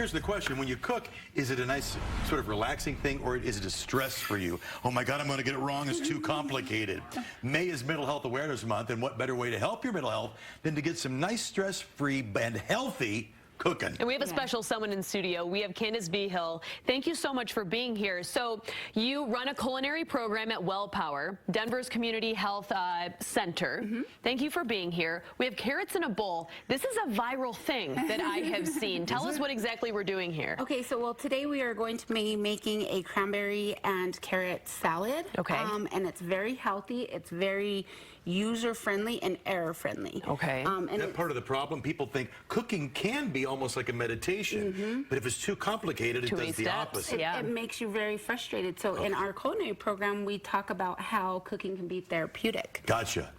here's the question. When you cook, is it a nice sort of relaxing thing, or is it a stress for you? Oh my God, I'm going to get it wrong. It's too complicated. May is Mental Health Awareness Month, and what better way to help your mental health than to get some nice stress-free and healthy cooking. And we have a special someone in studio. We have Candice Vigil. Thank you so much for being here. So you run a culinary program at WellPower, Denver's Community Health Center. Thank you for being here. We have carrots in a bowl. This is a viral thing that I have seen. Tell us what exactly we're doing here. Okay, so well, today we are going to be making a cranberry and carrot salad. Okay. And it's very healthy. It's very user-friendly and error-friendly. Okay. And That part of the problem, people think cooking can be almost like a meditation, but if it's too complicated, it does the opposite. it makes you very frustrated. So in our culinary program, we talk about how cooking can be therapeutic. Gotcha.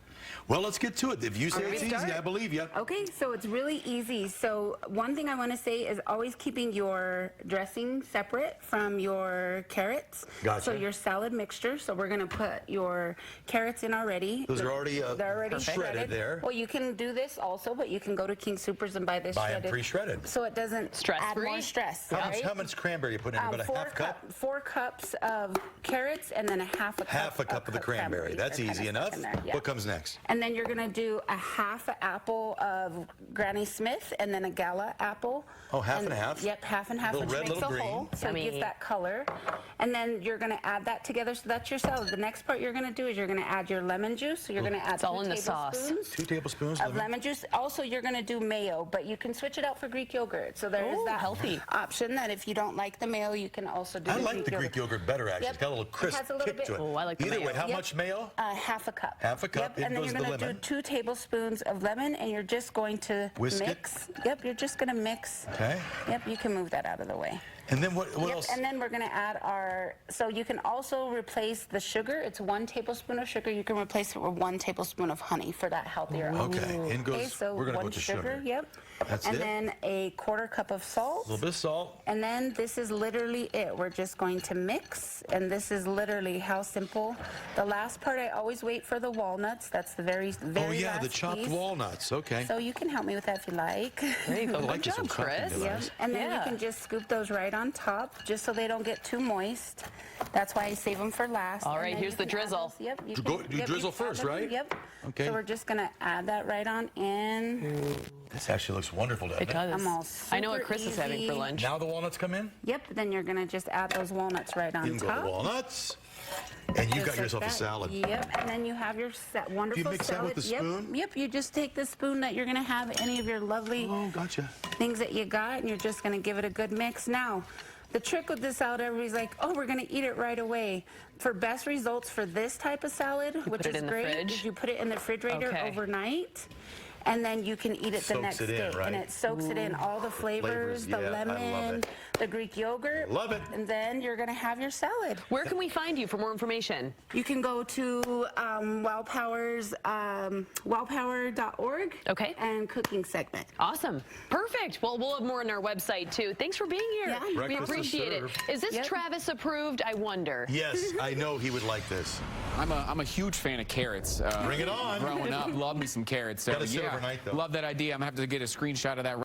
Well, let's get to it. If you say it's easy, I believe you. Okay, so it's really easy. So one thing I want to say is always keeping your dressing separate from your carrots. Gotcha. So your salad mixture. So we're going to put your carrots in already. Those are already, they're already shredded there. Well, you can do this also, but you can go to King Soopers and buy this shredded. Them pre-shredded. So it doesn't add more stress. How much cranberry you put in? About a half cup? 4 cups of carrots and then a half a cup. Half a cup of the cranberry. That's easy enough. What comes next? And then you're going to do a half apple of Granny Smith and then a Gala apple. Oh, half and half? Yep, half and half, Little which red, makes a little whole, green. so it gives that color. And then you're going to add that together, so that's your salad. The next part you're going to do is you're going to add your lemon juice. So you're going to add 2 tablespoons 2 tablespoons of lemon juice. Also, you're going to do mayo, but you can switch it out for Greek yogurt. So there is that healthy option that if you don't like the mayo, you can also do I like the Greek yogurt better, actually. It's got a little crisp kick to it. Oh, I like the Either mayo. way, how much mayo? Half a cup. Half a cup. In And then goes you're the going to lemon. do 2 tablespoons of lemon, and you're just going to Whisk mix. Yep, you're just going to mix. Okay. Yep, you can move that out of the way. And then what else? And then we're going to add our, so you can also replace the sugar. It's 1 tablespoon of sugar. You can replace it with 1 tablespoon of honey for that healthier option. Okay, in goes, so we're going to go 1 with the sugar. Yep. That's and it? then a 1/4 cup of salt. A little bit of salt. And then this is literally it. We're just going to mix, and this is literally how simple. The last part, I always wait for the walnuts. That's the very last the chopped piece. walnuts. Okay. So you can help me with that if you like. There you go. I like Good job, Chris. Yep. And then you can just scoop those right on top, just so they don't get too moist. That's why I save them for last. All right, here's the drizzle. Yep. You drizzle first, right? Yep. Okay. So we're just going to add that right on in. This actually looks wonderful, doesn't it? It does. I'm all I know what super Chris is having for easy. lunch. Now the walnuts come in? Yep. Then you're going to just add those walnuts right on In go top. the walnuts. And you've got yourself a salad. Yep, and then you have your wonderful salad. Do you mix that with the spoon? Yep, you just take the spoon that you're going to have any of your lovely things that you got, and you're just going to give it a good mix. Now, the trick with this salad, everybody's like, oh, we're going to eat it right away. For best results for this type of salad, which is great, is you put it in the refrigerator overnight. And then you can eat it the next day. And it soaks it in, all the flavors, the lemon, the Greek yogurt. Love it. And then you're going to have your salad. Where can we find you for more information? You can go to WellPower's wellpower.org and cooking segment. Awesome. Perfect. Well, we'll have more on our website, too. Thanks for being here. Yeah. We appreciate it. Is this Travis approved? I wonder. Yes, I know he would like this. I'm a huge fan of carrots. Bring it on. Growing up, love me some carrots. So, Gotta sit overnight, though. Love that idea. I'm going to have to get a screenshot of that